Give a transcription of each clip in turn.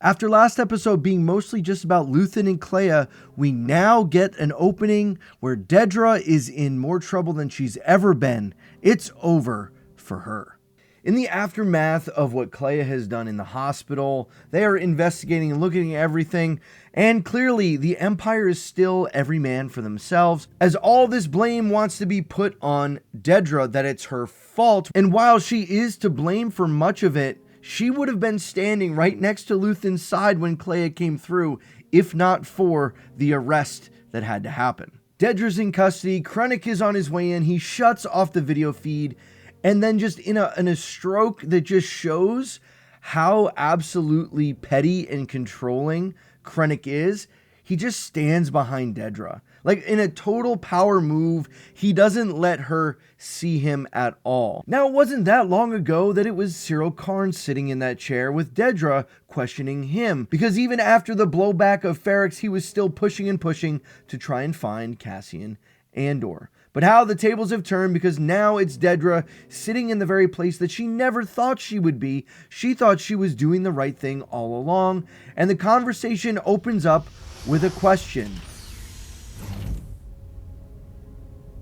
After last episode being mostly just about Luthen and Clea, we now get an opening where Dedra is in more trouble than she's ever been. It's over for her. In the aftermath of what Clea has done in the hospital, they are investigating and looking at everything, and clearly the Empire is still every man for themselves, as all this blame wants to be put on Dedra, that it's her fault, and while she is to blame for much of it, she would have been standing right next to Luthen's side when Clea came through, if not for the arrest that had to happen. Dedra's in custody, Krennic is on his way in, he shuts off the video feed, and then just in a stroke that just shows how absolutely petty and controlling Krennic is, he just stands behind Dedra. Like in a total power move, he doesn't let her see him at all. Now, it wasn't that long ago that it was Cyril Karn sitting in that chair with Dedra questioning him, because even after the blowback of Ferrix, he was still pushing and pushing to try and find Cassian Andor. But how the tables have turned, because now it's Dedra sitting in the very place that she never thought she would be. She thought she was doing the right thing all along, and the conversation opens up with a question.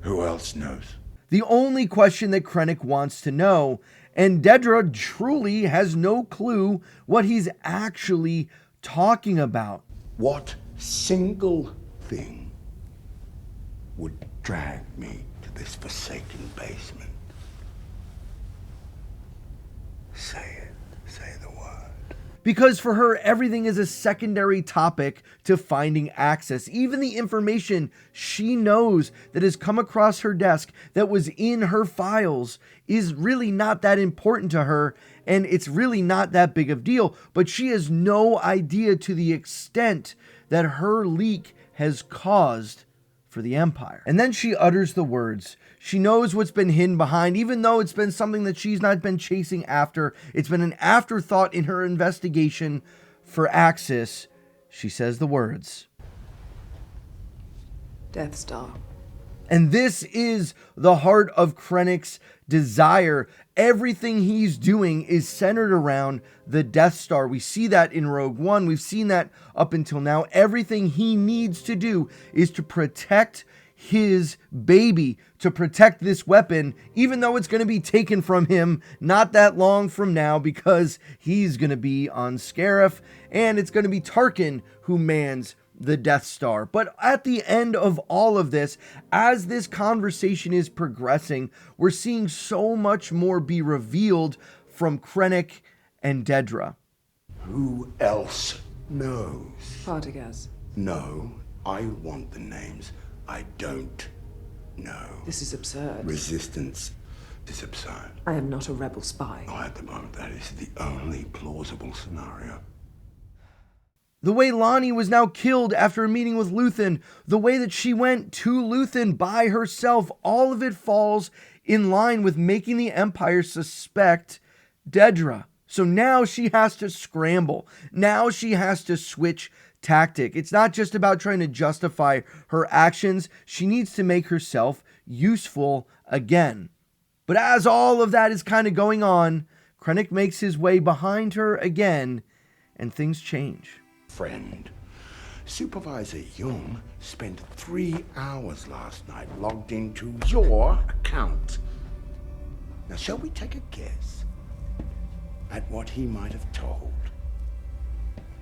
Who else knows? The only question that Krennic wants to know, and Dedra truly has no clue what he's actually talking about. What single thing would drag me to this forsaken basement? Say it. Say the word. Because for her, everything is a secondary topic to finding access. Even the information she knows that has come across her desk that was in her files is really not that important to her, and it's really not that big of a deal. But she has no idea to the extent that her leak has caused for the Empire. And then she utters the words. She knows what's been hidden behind, even though it's been something that she's not been chasing after. It's been an afterthought in her investigation for Axis. She says the words. Death Star. And this is the heart of Krennic's desire. Everything he's doing is centered around the Death Star. We see that in Rogue One. We've seen that up until now. Everything he needs to do is to protect his baby, to protect this weapon, even though it's going to be taken from him not that long from now, because he's going to be on Scarif, and it's going to be Tarkin who mans the Death Star. But at the end of all of this, as this conversation is progressing, we're seeing so much more be revealed from Krennic and Dedra. Who else knows? Partagaz. No, I want the names. I don't know. This is absurd. Resistance is absurd. I am not a rebel spy. Oh, at the moment, that is the only plausible scenario. The way Lonnie was now killed after a meeting with Luthen, the way that she went to Luthen by herself, all of it falls in line with making the Empire suspect Dedra. So now she has to scramble. Now she has to switch tactic. It's not just about trying to justify her actions. She needs to make herself useful again. But as all of that is kind of going on, Krennic makes his way behind her again, and things change. Friend, Supervisor Jung spent 3 hours last night logged into your account. Now, shall we take a guess at what he might have told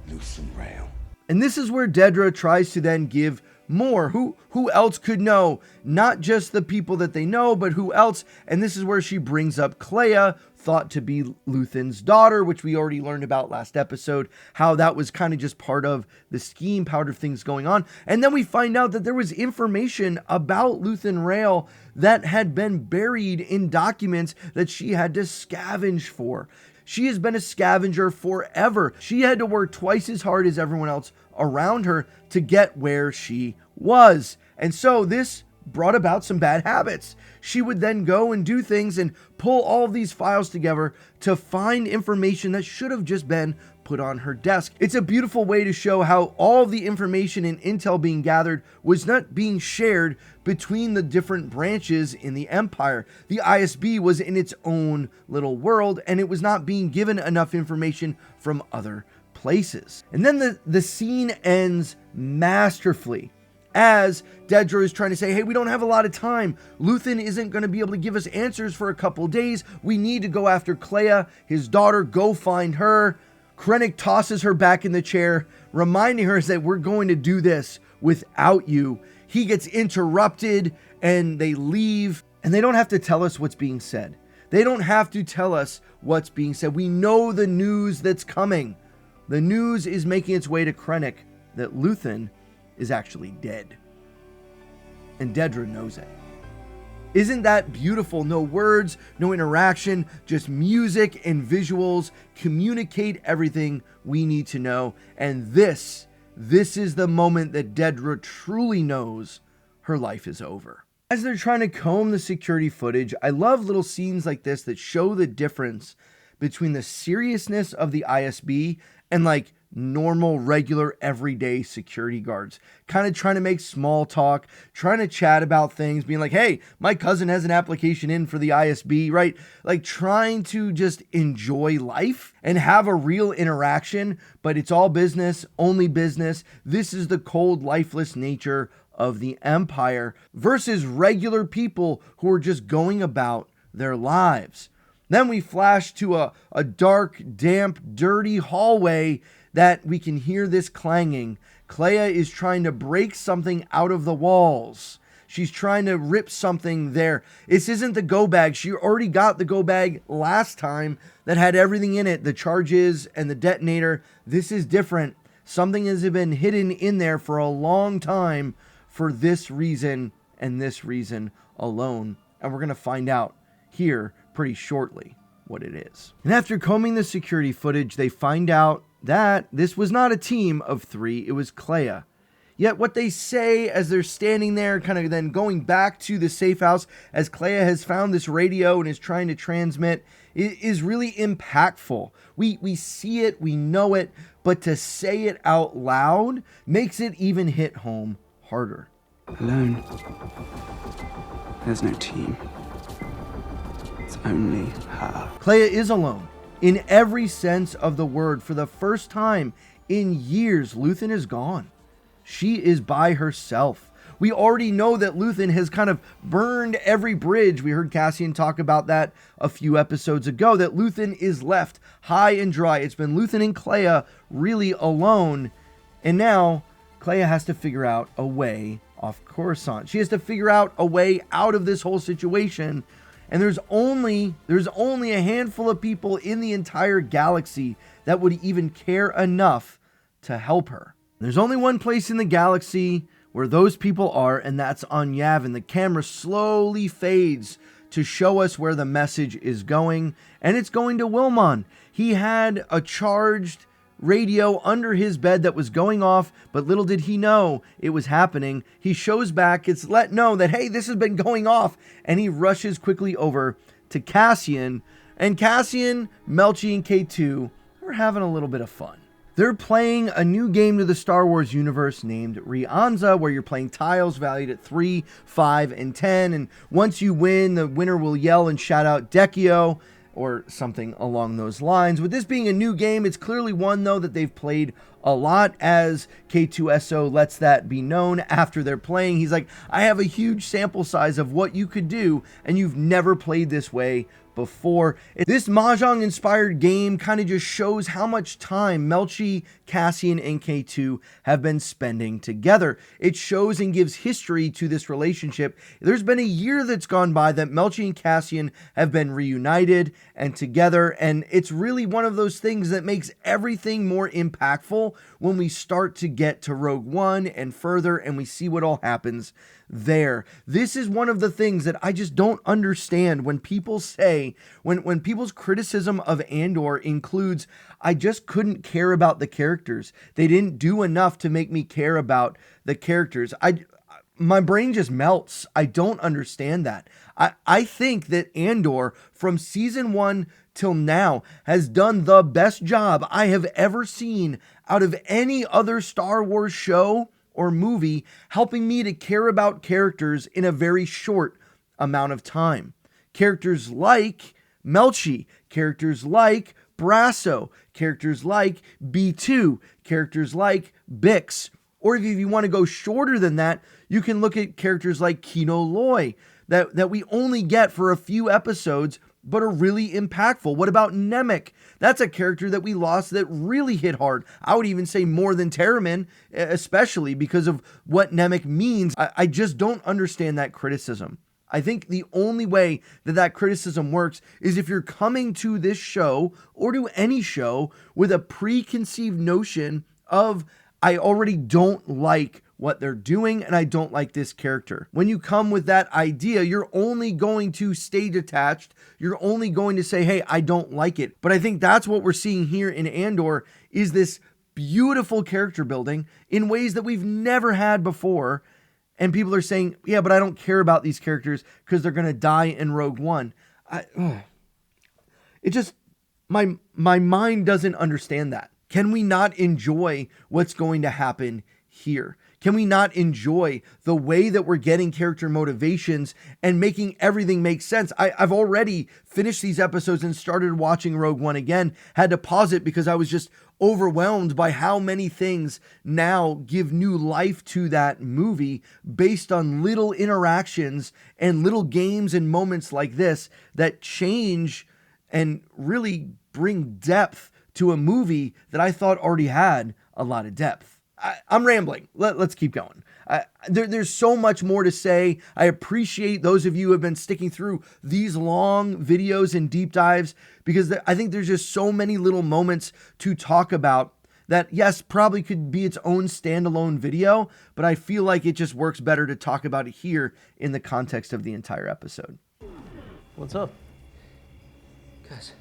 Lucen Rail? And this is where Dedra tries to then give more. Who else could know? Not just the people that they know, but who else? And this is where she brings up Clea, thought to be Luthen's daughter, which we already learned about last episode, how that was kind of just part of the scheme, part of things going on. And then we find out that there was information about Luthen Rail that had been buried in documents that she had to scavenge for. She has been a scavenger forever. She had to work twice as hard as everyone else around her to get where she was. And so this brought about some bad habits. She would then go and do things and pull all of these files together to find information that should have just been put on her desk. It's a beautiful way to show how all of the information and intel being gathered was not being shared between the different branches in the Empire. The ISB was in its own little world, and it was not being given enough information from other places. And then the scene ends masterfully as Dedra is trying to say, hey, we don't have a lot of time. Luthen isn't going to be able to give us answers for a couple days. We need to go after Clea, his daughter. Go find her. Krennic tosses her back in the chair, reminding her that we're going to do this without you. He gets interrupted and they leave, and they don't have to tell us what's being said. They don't have to tell us what's being said. We know the news that's coming. The news is making its way to Krennic that Luthen is actually dead. And Dedra knows it. Isn't that beautiful? No words, no interaction, just music and visuals communicate everything we need to know. And this is the moment that Dedra truly knows her life is over. As they're trying to comb the security footage, I love little scenes like this that show the difference between the seriousness of the ISB and like normal, regular, everyday security guards. Kind of trying to make small talk, trying to chat about things, being like, hey, my cousin has an application in for the ISB, right? Like trying to just enjoy life and have a real interaction, but it's all business, only business. This is the cold, lifeless nature of the Empire versus regular people who are just going about their lives. Then we flash to a dark, damp, dirty hallway that we can hear this clanging. Clea is trying to break something out of the walls. She's trying to rip something there. This isn't the go bag. She already got the go bag last time that had everything in it, the charges and the detonator. This is different. Something has been hidden in there for a long time for this reason and this reason alone. And we're going to find out here pretty shortly what it is. And after combing the security footage, they find out that this was not a team of 3, it was Clea. Yet what they say as they're standing there, kind of then going back to the safe house, as Clea has found this radio and is trying to transmit, is really impactful. We see it, we know it, but to say it out loud makes it even hit home harder. Alone. There's no team. It's only her. Clea is alone. In every sense of the word, for the first time in years, Luthen is gone. She is by herself. We already know that Luthen has kind of burned every bridge. We heard Cassian talk about that a few episodes ago, that Luthen is left high and dry. It's been Luthen and Clea really alone. And now Clea has to figure out a way off Coruscant. She has to figure out a way out of this whole situation. And there's only a handful of people in the entire galaxy that would even care enough to help her. There's only one place in the galaxy where those people are, and that's on Yavin. The camera slowly fades to show us where the message is going, and it's going to Wilmon. He had a charged radio under his bed that was going off, but little did he know it was happening. He shows back, it's let know that, hey, this has been going off, and he rushes quickly over to Cassian, and Cassian, Melchi, and K2 are having a little bit of fun. They're playing a new game to the Star Wars universe named Rianza, where you're playing tiles valued at 3, 5, and 10, and once you win, the winner will yell and shout out Deccio, or something along those lines. With this being a new game, it's clearly one, though, that they've played a lot, as K2SO lets that be known after they're playing. He's like, I have a huge sample size of what you could do, and you've never played this way before. This Mahjong-inspired game kind of just shows how much time Melchi, Cassian, and K2 have been spending together. It shows and gives history to this relationship. There's been a year that's gone by that Melchi and Cassian have been reunited and together, and it's really one of those things that makes everything more impactful when we start to get to Rogue One and further, and we see what all happens there. This is one of the things that I just don't understand when people say, when people's criticism of Andor includes, I just couldn't care about the characters. They didn't do enough to make me care about the characters. My brain just melts. I don't understand that. I think that Andor, from season 1 till now, has done the best job I have ever seen out of any other Star Wars show or movie, helping me to care about characters in a very short amount of time. Characters like Melchi, characters like Brasso, characters like B2, characters like Bix. Or if you want to go shorter than that, you can look at characters like Kino Loy that we only get for a few episodes but are really impactful. What about Nemec? That's a character that we lost that really hit hard. I would even say more than Terramin, especially because of what Nemec means. I just don't understand that criticism. I think the only way that criticism works is if you're coming to this show or to any show with a preconceived notion of, I already don't like what they're doing and I don't like this character. When you come with that idea, you're only going to stay detached. You're only going to say, hey, I don't like it. But I think that's what we're seeing here in Andor is this beautiful character building in ways that we've never had before. And people are saying, yeah, but I don't care about these characters because they're going to die in Rogue One. My mind doesn't understand that. Can we not enjoy what's going to happen here? Can we not enjoy the way that we're getting character motivations and making everything make sense? I've already finished these episodes and started watching Rogue One again. Had to pause it because I was just overwhelmed by how many things now give new life to that movie based on little interactions and little games and moments like this that change and really bring depth to a movie that I thought already had a lot of depth. I'm rambling. Let's keep going. There's so much more to say. I appreciate those of you who have been sticking through these long videos and deep dives because I think there's just so many little moments to talk about that, yes, probably could be its own standalone video, but I feel like it just works better to talk about it here in the context of the entire episode. What's up? Guys.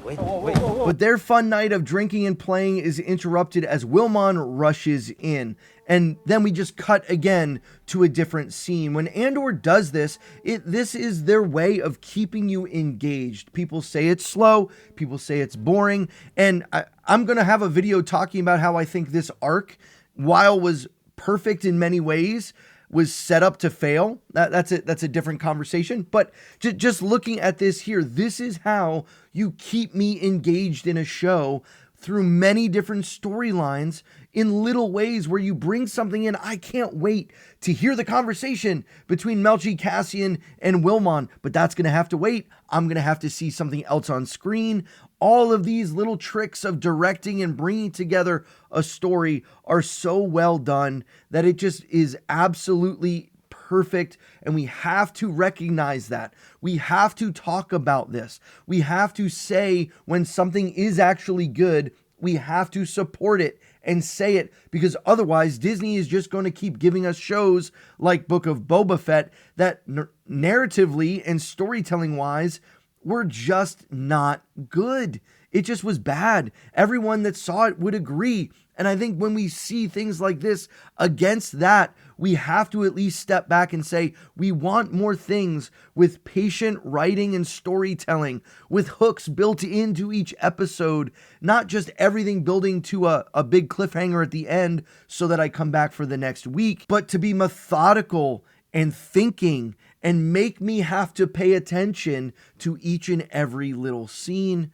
Wait. But their fun night of drinking and playing is interrupted as Wilmon rushes in. And then we just cut again to a different scene. When Andor does this, this is their way of keeping you engaged. People say it's slow. People say it's boring. And I'm going to have a video talking about how I think this arc, while was perfect in many ways, was set up to fail. That's a different conversation. But just looking at this here, this is how you keep me engaged in a show through many different storylines in little ways where you bring something in. I can't wait to hear the conversation between Melchi, Cassian, and Wilmon, but that's going to have to wait. I'm going to have to see something else on screen. All of these little tricks of directing and bringing together a story are so well done that it just is absolutely perfect. And we have to recognize that. We have to talk about this. We have to say when something is actually good, we have to support it and say it, because otherwise Disney is just going to keep giving us shows like Book of Boba Fett that narratively and storytelling wise were just not good. It just was bad. Everyone that saw it would agree. And I think when we see things like this against that, we have to at least step back and say, we want more things with patient writing and storytelling, with hooks built into each episode, not just everything building to a big cliffhanger at the end so that I come back for the next week, but to be methodical and thinking and make me have to pay attention to each and every little scene.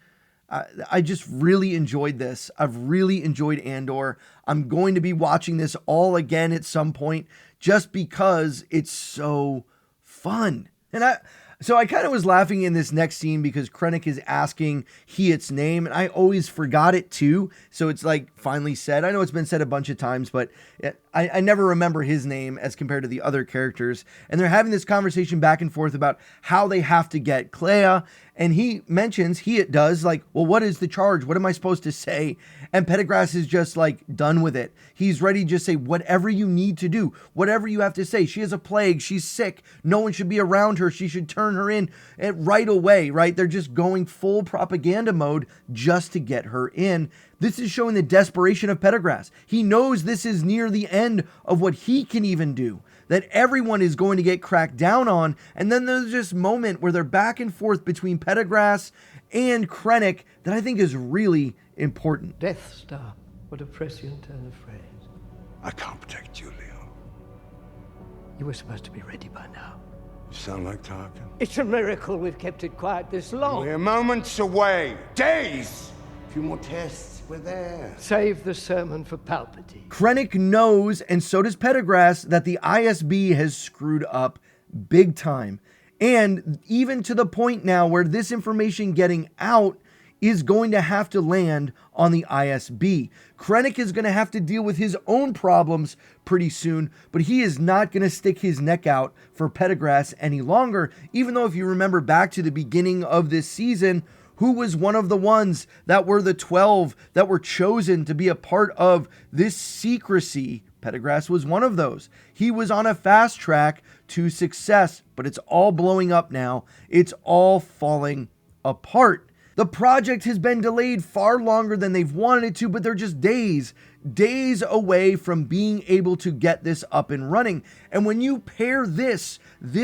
I just really enjoyed this. I've really enjoyed Andor. I'm going to be watching this all again at some point just because it's so fun. And I kind of was laughing in this next scene because Krennic is asking Hiet's name, and I always forgot it too. So it's like finally said. I know it's been said a bunch of times, but I never remember his name as compared to the other characters. And they're having this conversation back and forth about how they have to get Clea. And he mentions, Hiet does, like, well, what is the charge? What am I supposed to say? And Pendergrass is just like done with it. He's ready to just say whatever you need to do, whatever you have to say. She has a plague. She's sick. No one should be around her. She should turn her in right away, right? They're just going full propaganda mode just to get her in. This is showing the desperation of Pendergrass. He knows this is near the end of what he can even do, that everyone is going to get cracked down on. And then there's this moment where they're back and forth between Pendergrass and Krennic that I think is really important. Death Star. What a prescient turn of phrase. I can't protect you, Leo. You were supposed to be ready by now. You sound like talking. It's a miracle we've kept it quiet this long. We're moments away. Days! A few more tests, we're there. Save the sermon for Palpatine. Krennic knows, and so does Pendergrass, that the ISB has screwed up big time. And even to the point now where this information getting out is going to have to land on the ISB. Krennic is going to have to deal with his own problems pretty soon, but he is not going to stick his neck out for Pendergrass any longer, even though if you remember back to the beginning of this season, who was one of the ones that were the 12 that were chosen to be a part of this secrecy? Pendergrass was one of those. He was on a fast track to success, but it's all blowing up now. It's all falling apart. The project has been delayed far longer than they've wanted it to, but they're just days away from being able to get this up and running. And when you pair this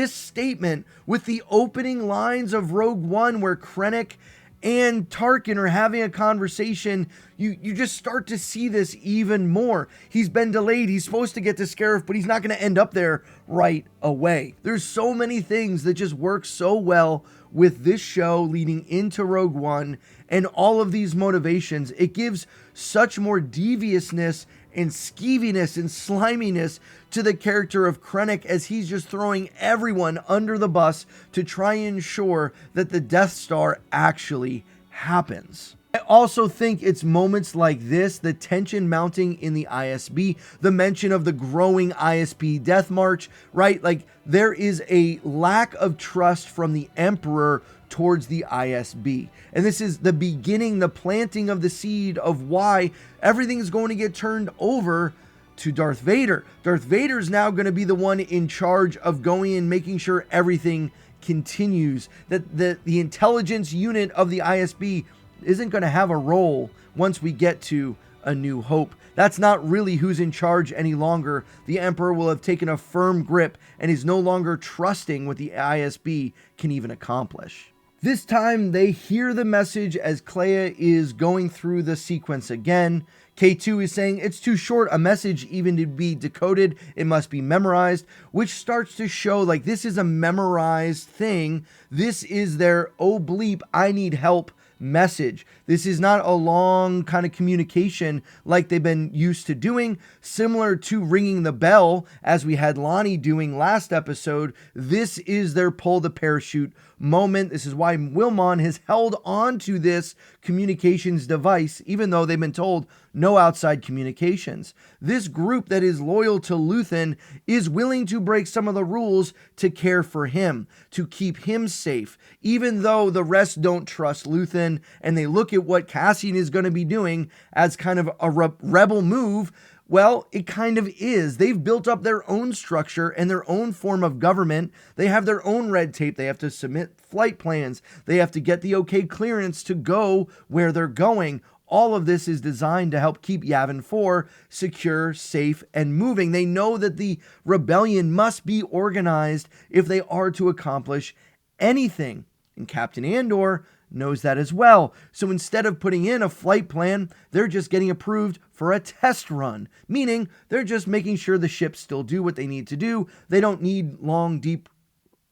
statement with the opening lines of Rogue One, where Krennic and Tarkin are having a conversation, you just start to see this even more. He's been delayed. He's supposed to get to Scarif, but he's not going to end up there right away. There's so many things that just work so well with this show leading into Rogue One and all of these motivations. It gives such more deviousness and skeeviness and sliminess to the character of Krennic as he's just throwing everyone under the bus to try and ensure that the Death Star actually happens. I also think it's moments like this, the tension mounting in the ISB, the mention of the growing ISB death march, right? Like there is a lack of trust from the Emperor towards the ISB. And this is the beginning, the planting of the seed of why everything is going to get turned over to Darth Vader. Darth Vader is now going to be the one in charge of going and making sure everything continues, that the intelligence unit of the ISB isn't going to have a role once we get to A New Hope. That's not really who's in charge any longer. The Emperor will have taken a firm grip and is no longer trusting what the ISB can even accomplish. This time they hear the message as Clea is going through the sequence again. K2 is saying it's too short a message even to be decoded. It must be memorized, which starts to show like this is a memorized thing. This is their, oh bleep, I need help message. This is not a long kind of communication like they've been used to doing, similar to ringing the bell as we had Lonnie doing last episode. This is their pull the parachute moment. This is why Wilmon has held on to this communications device, even though they've been told no outside communications. This group that is loyal to Luthen is willing to break some of the rules to care for him, to keep him safe, even though the rest don't trust Luthen and they look at what Cassian is going to be doing as kind of a rebel move. Well, it kind of is. They've built up their own structure and their own form of government. They have their own red tape. They have to submit flight plans. They have to get the okay clearance to go where they're going. All of this is designed to help keep Yavin 4 secure, safe, and moving. They know that the rebellion must be organized if they are to accomplish anything. And Captain Andor knows that as well. So instead of putting in a flight plan, they're just getting approved for a test run, meaning they're just making sure the ships still do what they need to do. They don't need long, deep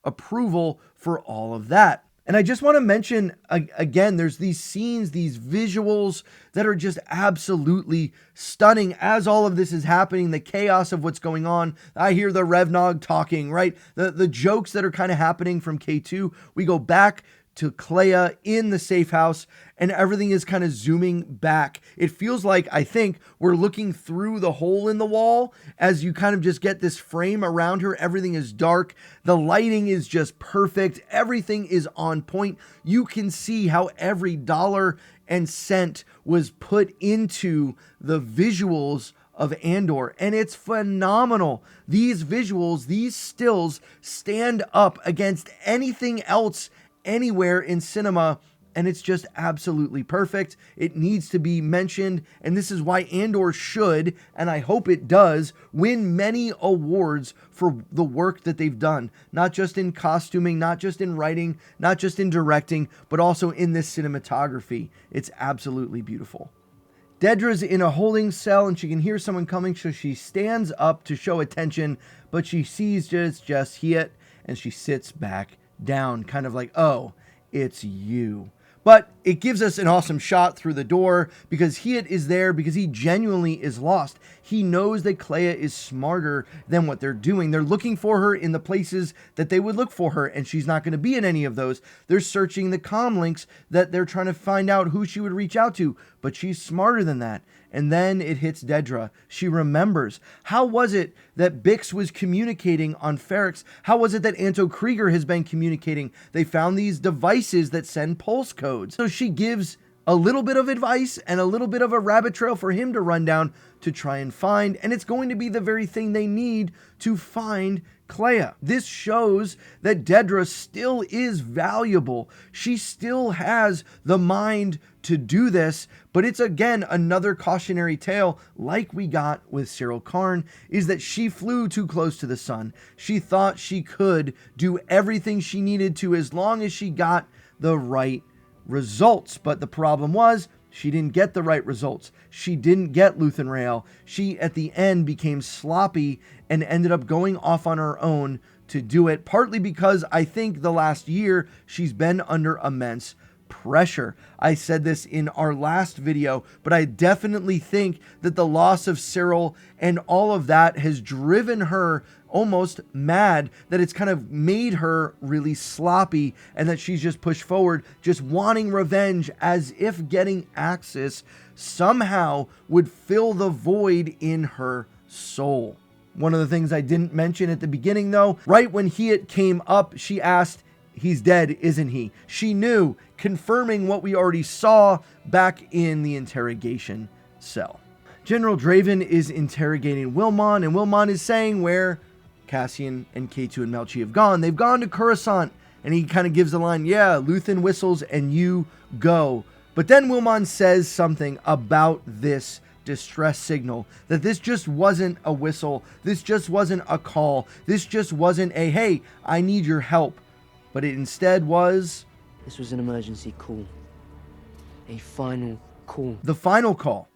approval for all of that. And I just want to mention, again, there's these scenes, these visuals that are just absolutely stunning as all of this is happening, the chaos of what's going on. I hear the Revnog talking, right? The jokes that are kind of happening from K2. We go back to Clea in the safe house and everything is kind of zooming back. It feels like, I think, we're looking through the hole in the wall as you kind of just get this frame around her. Everything is dark. The lighting is just perfect. Everything is on point. You can see how every dollar and cent was put into the visuals of Andor, and it's phenomenal. These visuals, these stills stand up against anything else anywhere in cinema, and it's just absolutely perfect. It needs to be mentioned, and this is why Andor should, and I hope it does, win many awards for the work that they've done, not just in costuming, not just in writing, not just in directing, but also in this cinematography. It's absolutely beautiful. Dedra's in a holding cell and she can hear someone coming, so she stands up to show attention, but she sees just Hiet. and she sits back down, kind of like, oh, it's you. But it gives us an awesome shot through the door because Hiet is there because he genuinely is lost. He knows that Clea is smarter than what they're doing. They're looking for her in the places that they would look for her, and she's not going to be in any of those. They're searching the comm links that they're trying to find out who she would reach out to, but she's smarter than that. And then it hits Dedra. She remembers. How was it that Bix was communicating on Ferrix? How was it that Anto Krieger has been communicating? They found these devices that send pulse codes. So she gives a little bit of advice and a little bit of a rabbit trail for him to run down to try and find. And it's going to be the very thing they need to find Clea. This shows that Dedra still is valuable. She still has the mind to do this, but it's again another cautionary tale like we got with Cyril Karn, is that she flew too close to the sun. She thought she could do everything she needed to as long as she got the right results, but the problem was she didn't get the right results. She didn't get Luthen Rael. She, at the end, became sloppy and ended up going off on her own to do it, partly because I think the last year she's been under immense pressure. I said this in our last video, but I definitely think that the loss of Cyril and all of that has driven her almost mad, that it's kind of made her really sloppy and that she's just pushed forward, just wanting revenge, as if getting Axis somehow would fill the void in her soul. One of the things I didn't mention at the beginning though, right when Hiet came up, she asked, "He's dead, isn't he?" She knew, confirming what we already saw back in the interrogation cell. General Draven is interrogating Wilmon, and Wilmon is saying where Cassian and K2 and Melchi have gone. They've gone to Coruscant, and he kind of gives the line, yeah, Luthen whistles and you go. But then Wilmon says something about this distress signal, that this just wasn't a whistle, this just wasn't a call, this just wasn't a, hey, I need your help, but it instead was... This was an emergency call. A final call. The final call.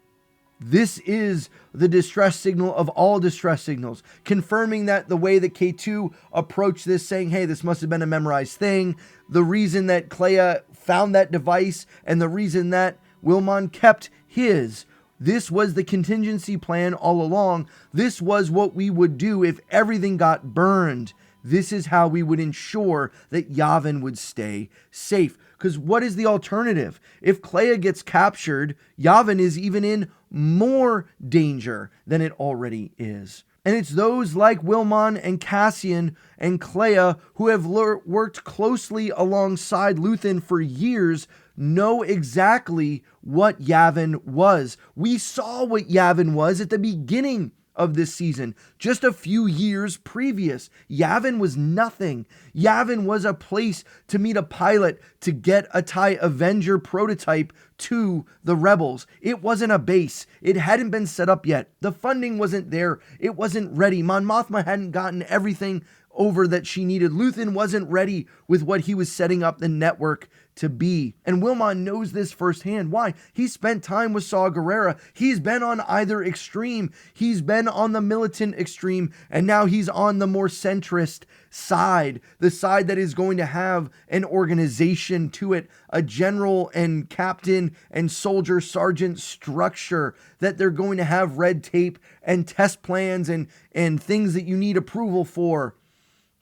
This is the distress signal of all distress signals, confirming that the way that K2 approached this, saying, hey, this must have been a memorized thing, the reason that Clea found that device, and the reason that Wilmon kept his. This was the contingency plan all along. This was what we would do if everything got burned. This is how we would ensure that Yavin would stay safe. Because what is the alternative? If Clea gets captured, Yavin is even in more danger than it already is. And it's those like Wilmon and Cassian and Clea who have worked closely alongside Luthen for years know exactly what Yavin was. We saw what Yavin was at the beginning of this season. Just a few years previous, Yavin was nothing. Yavin was a place to meet a pilot to get a TIE Avenger prototype to the rebels. It wasn't a base. It hadn't been set up yet. The funding wasn't there. It wasn't ready. Mon Mothma hadn't gotten everything over that she needed. Luthen wasn't ready with what he was setting up the network to be. And Wilmon knows this firsthand. Why? He spent time with Saw Gerrera. He's been on either extreme. He's been on the militant extreme, and now he's on the more centrist side, the side that is going to have an organization to it, a general and captain and soldier sergeant structure, that they're going to have red tape and test plans and things that you need approval for.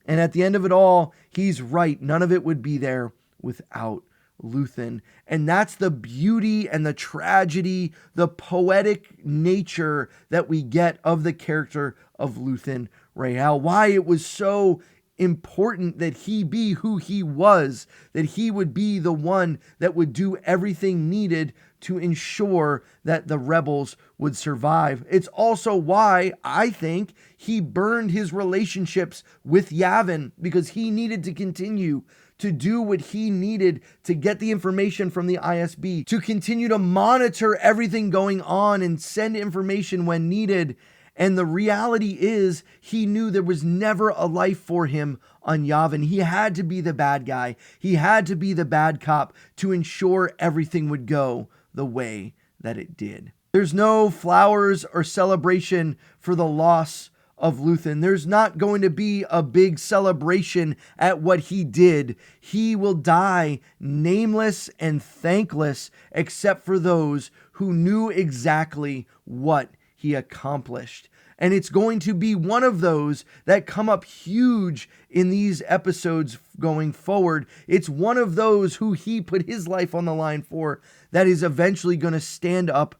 And at the end of it all, he's right. None of it would be there without Luthen. And that's the beauty and the tragedy, the poetic nature that we get of the character of Luthen Rael. Why it was so important that he be who he was, that he would be the one that would do everything needed to ensure that the rebels would survive. It's also why I think he burned his relationships with Yavin, because he needed to continue to do what he needed to get the information from the ISB, to continue to monitor everything going on and send information when needed. And the reality is, he knew there was never a life for him on Yavin. He had to be the bad guy. He had to be the bad cop to ensure everything would go the way that it did. There's no flowers or celebration for the loss of Luthen. There's not going to be a big celebration at what he did. He will die nameless and thankless, except for those who knew exactly what he accomplished. And it's going to be one of those that come up huge in these episodes going forward. It's one of those who he put his life on the line for that is eventually going to stand up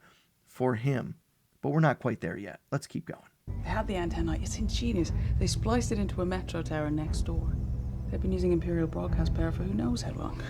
for him. But we're not quite there yet. Let's keep going. They had the antenna. It's ingenious. They spliced it into a metro tower next door. They've been using Imperial broadcast power for who knows how long.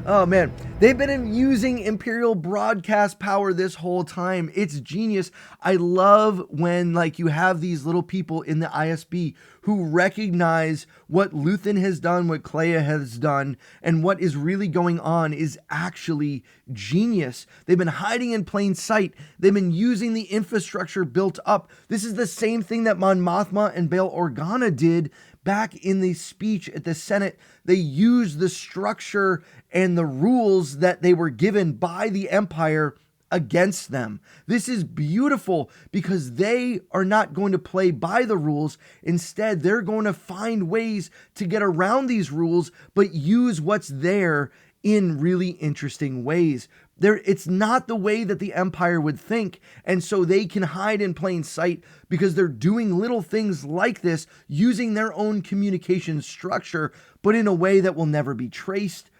Oh man, they've been using Imperial broadcast power this whole time. It's genius. I love when you have these little people in the ISB who recognize what Luthen has done, what Clea has done, and what is really going on is actually genius. They've been hiding in plain sight. They've been using the infrastructure built up. This is the same thing that Mon Mothma and Bail Organa did back in the speech at the Senate. They used the structure and the rules that they were given by the Empire against them. This is beautiful because they are not going to play by the rules. Instead, they're going to find ways to get around these rules, but use what's there in really interesting ways. It's not the way that the Empire would think, and so they can hide in plain sight because they're doing little things like this, using their own communication structure, but in a way that will never be traced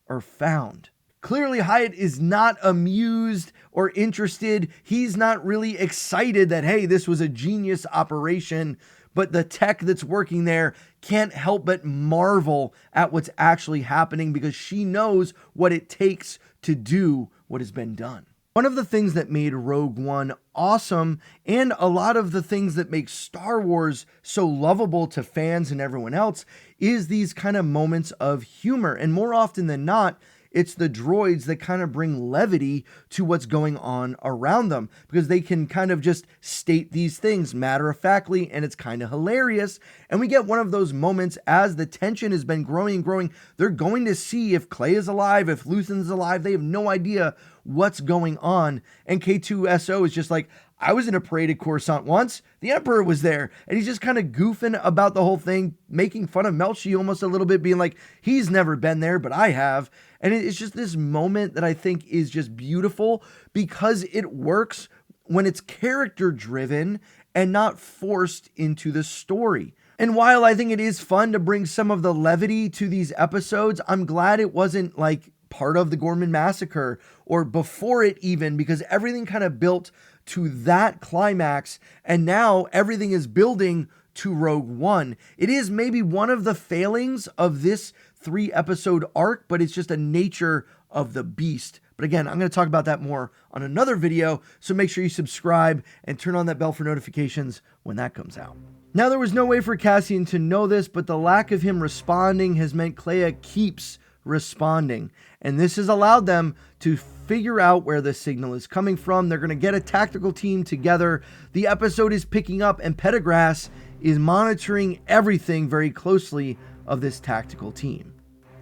or found. Clearly, Hyatt is not amused or interested. He's not really excited that, hey, this was a genius operation, but the tech that's working there can't help but marvel at what's actually happening because she knows what it takes to do what has been done. One of the things that made Rogue One awesome, and a lot of the things that make Star Wars so lovable to fans and everyone else, is these kind of moments of humor. And more often than not, it's the droids that kind of bring levity to what's going on around them because they can kind of just state these things matter-of-factly, and it's kind of hilarious. And we get one of those moments as the tension has been growing and growing. They're going to see if Clea is alive, if Luthen's alive. They have no idea what's going on. And K2SO is just like, I was in a parade at Coruscant once. The Emperor was there. And he's just kind of goofing about the whole thing, making fun of Melchi almost a little bit, being like, he's never been there, but I have. And it's just this moment that I think is just beautiful because it works when it's character driven and not forced into the story. And while I think it is fun to bring some of the levity to these episodes, I'm glad it wasn't part of the Gorman Massacre or before it even, because everything kind of built to that climax, and now everything is building to Rogue One. It is maybe one of the failings of this 3-episode arc, but it's just a nature of the beast. But again, I'm going to talk about that more on another video, so make sure you subscribe and turn on that bell for notifications when that comes out. Now, there was no way for Cassian to know this, but the lack of him responding has meant Clea keeps responding, and this has allowed them to figure out where the signal is coming from. They're going to get a tactical team together. The episode is picking up, and Pendergrass is monitoring everything very closely of this tactical team.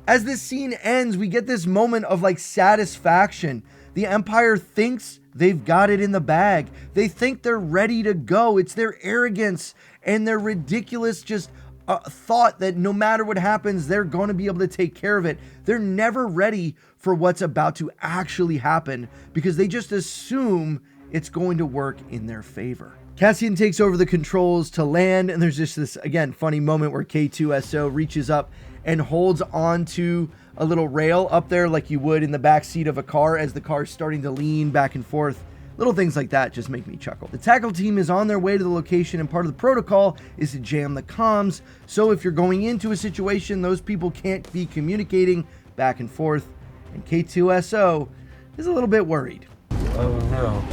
As this scene ends, we get this moment of satisfaction. The Empire thinks they've got it in the bag. They think they're ready to go. It's their arrogance and their ridiculous thought that no matter what happens, they're going to be able to take care of it. They're never ready for what's about to actually happen because they just assume it's going to work in their favor. Cassian takes over the controls to land, and there's just this, again, funny moment where K2SO reaches up and holds onto a little rail up there like you would in the back seat of a car as the car's starting to lean back and forth. Little things like that just make me chuckle. The tackle team is on their way to the location, and part of the protocol is to jam the comms. So if you're going into a situation, those people can't be communicating back and forth, and K2SO is a little bit worried. Oh no.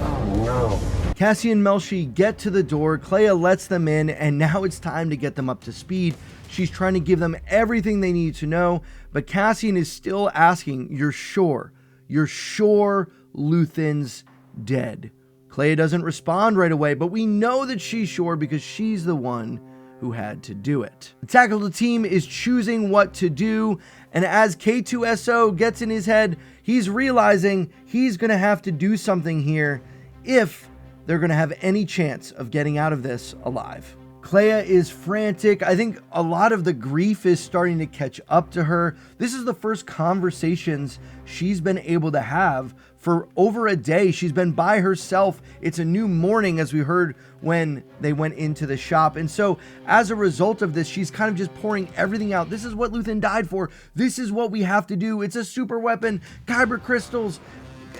Oh no. Cassian and Melchi get to the door, Clea lets them in, and now it's time to get them up to speed. She's trying to give them everything they need to know, but Cassian is still asking, you're sure? You're sure Luthen's dead? Clea doesn't respond right away, but we know that she's sure because she's the one who had to do it. The tactical team is choosing what to do, and as K2SO gets in his head, he's realizing he's going to have to do something here if they're going to have any chance of getting out of this alive. Clea is frantic. I think a lot of the grief is starting to catch up to her. This is the first conversations she's been able to have for over a day. She's been by herself. It's a new morning, as we heard when they went into the shop. And so as a result of this, she's kind of just pouring everything out. This is what Luthen died for. This is what we have to do. It's a super weapon, kyber crystals.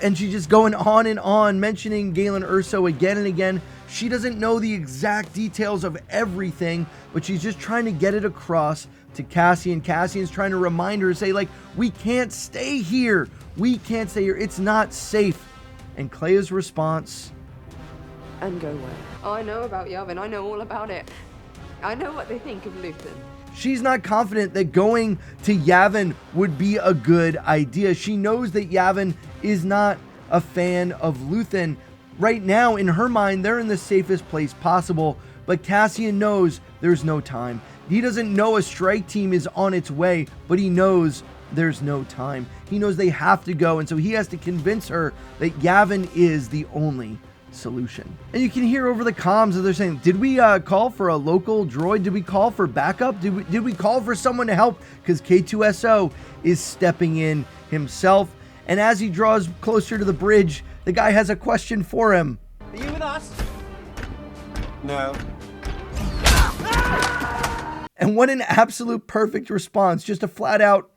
And she's just going on and on, mentioning Galen Erso again and again. She doesn't know the exact details of everything, but she's just trying to get it across to Cassian. Cassian's trying to remind her, say, like, we can't stay here. We can't stay here. It's not safe. And Clea's response, And go away. I know about Yavin. I know all about it. I know what they think of Luthen. she's not confident that going to Yavin would be a good idea. She knows that Yavin is not a fan of Luthen. Right now, in her mind, they're in the safest place possible, but Cassian knows there's no time. He doesn't know a strike team is on its way, but he knows there's no time. He knows they have to go, and so he has to convince her that Yavin is the only solution. And you can hear over the comms that they're saying, did we call for a local droid? Did we call for backup? Did we call for someone to help? Because K2SO is stepping in himself. And as he draws closer to the bridge, the guy has a question for him. Are you with us? No. And what an absolute perfect response. Just a flat out,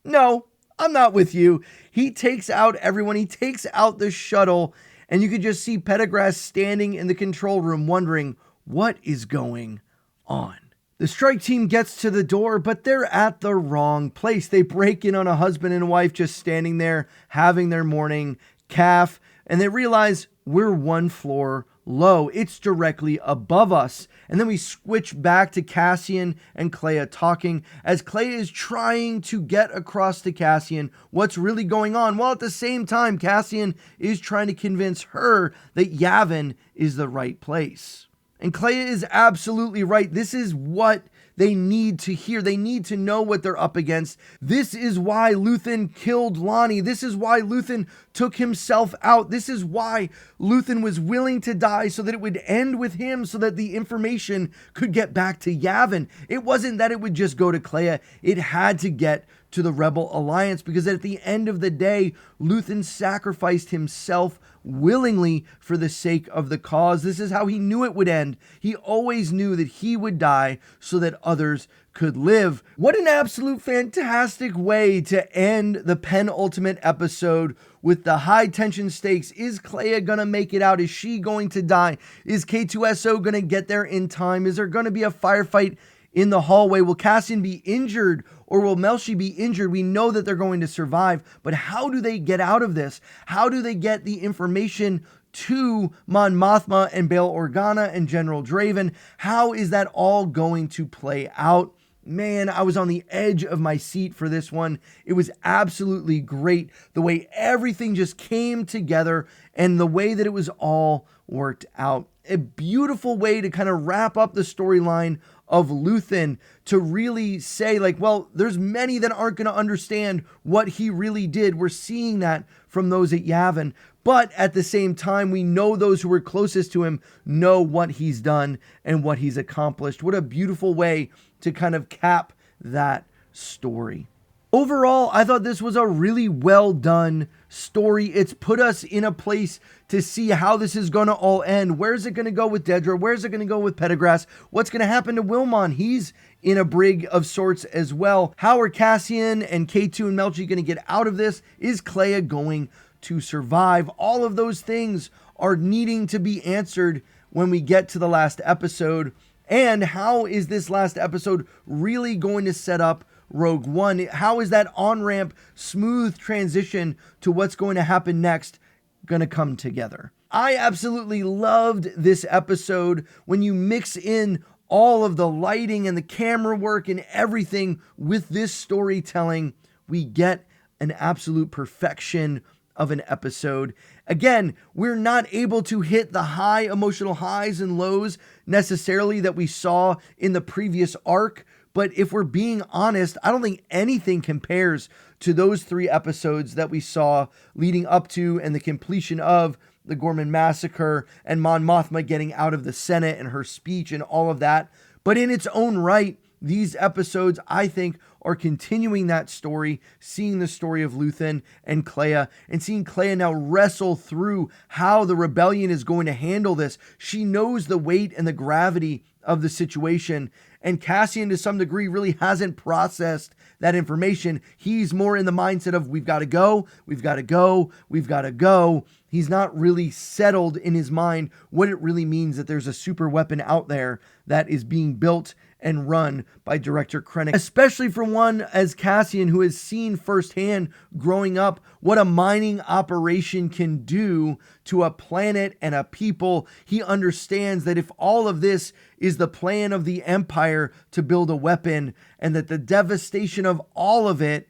no, I'm not with you. He takes out everyone. He takes out the shuttle. And you could just see Pendergrass standing in the control room wondering what is going on. The strike team gets to the door, but they're at the wrong place. They break in on a husband and wife just standing there having their morning calf, and they realize we're one floor low. It's directly above us. And then we switch back to Cassian and Clea talking as Clea is trying to get across to Cassian what's really going on, while at the same time Cassian is trying to convince her that Yavin is the right place. And Clea is absolutely right. This is what they need to hear. They need to know what they're up against. This is why Luthen killed Lonnie. This is why Luthen took himself out. This is why Luthen was willing to die, so that it would end with him, so that the information could get back to Yavin. It wasn't that it would just go to Clea. It had to get to the Rebel Alliance, because at the end of the day, Luthen sacrificed himself willingly for the sake of the cause. This is how he knew it would end. He always knew that he would die so that others could live. What an absolute fantastic way to end the penultimate episode with the high tension stakes. Is Clea gonna make it out? Is she going to die? Is K2SO gonna get there in time? Is there gonna be a firefight in the hallway? Will Cassian be injured, or will Melshi be injured? We know that they're going to survive, but how do they get out of this? How do they get the information to Mon Mothma and Bail Organa and General Draven? How is that all going to play out? Man, I was on the edge of my seat for this one. It was absolutely great, the way everything just came together and the way that it was all worked out. A beautiful way to kind of wrap up the storyline of Luthen, to really say, like, well, there's many that aren't going to understand what he really did. We're seeing that from those at Yavin. But at the same time, we know those who were closest to him know what he's done and what he's accomplished. What a beautiful way to kind of cap that story. Overall, I thought this was a really well done story. It's put us in a place to see how this is going to all end. Where's it going to go with Dedra? Where's it going to go with Pendergrass? What's going to happen to Wilmon? He's in a brig of sorts as well. How are Cassian and K2 and Melchi going to get out of this? Is Clea going to survive? All of those things are needing to be answered when we get to the last episode. And how is this last episode really going to set up Rogue One? How is that on-ramp, smooth transition to what's going to happen next going to come together? I absolutely loved this episode. When you mix in all of the lighting and the camera work and everything with this storytelling, we get an absolute perfection of an episode. Again, we're not able to hit the high emotional highs and lows necessarily that we saw in the previous arc, But if we're being honest, I don't think anything compares to those 3 episodes that we saw leading up to and the completion of the Gorman Massacre and Mon Mothma getting out of the Senate and her speech and all of that. But in its own right, these episodes, I think, are continuing that story, seeing the story of Luthen and Clea, and seeing Clea now wrestle through how the rebellion is going to handle this. She knows the weight and the gravity of the situation, and Cassian, to some degree, really hasn't processed that information. He's more in the mindset of, we've got to go, we've got to go, we've got to go. He's not really settled in his mind what it really means that there's a super weapon out there that is being built and run by Director Krennic, especially for one as Cassian, who has seen firsthand growing up what a mining operation can do to a planet and a people. He understands that if all of this is the plan of the Empire to build a weapon, and that the devastation of all of it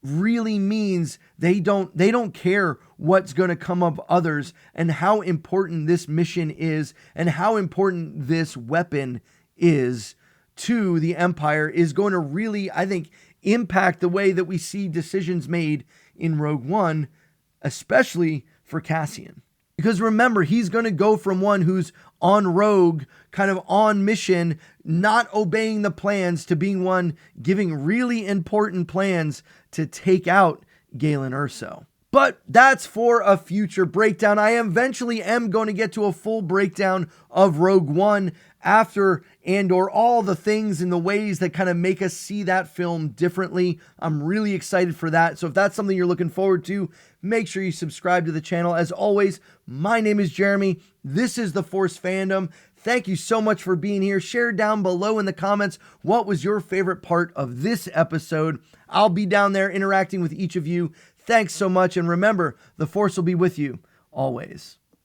really means they don't care what's going to come of others, and how important this mission is and how important this weapon is to the Empire is going to really, I think, impact the way that we see decisions made in Rogue One, especially for Cassian. Because remember, he's going to go from one who's on rogue, kind of on mission, not obeying the plans, to being one giving really important plans to take out Galen Erso. But that's for a future breakdown. I eventually am going to get to a full breakdown of Rogue One after Andor, all the things and the ways that kind of make us see that film differently. I'm really excited for that. So if that's something you're looking forward to, make sure you subscribe to the channel. As always, my name is Jeremy. This is The Force Fandom. Thank you so much for being here. Share down below in the comments what was your favorite part of this episode. I'll be down there interacting with each of you. Thanks so much. And remember, the Force will be with you always.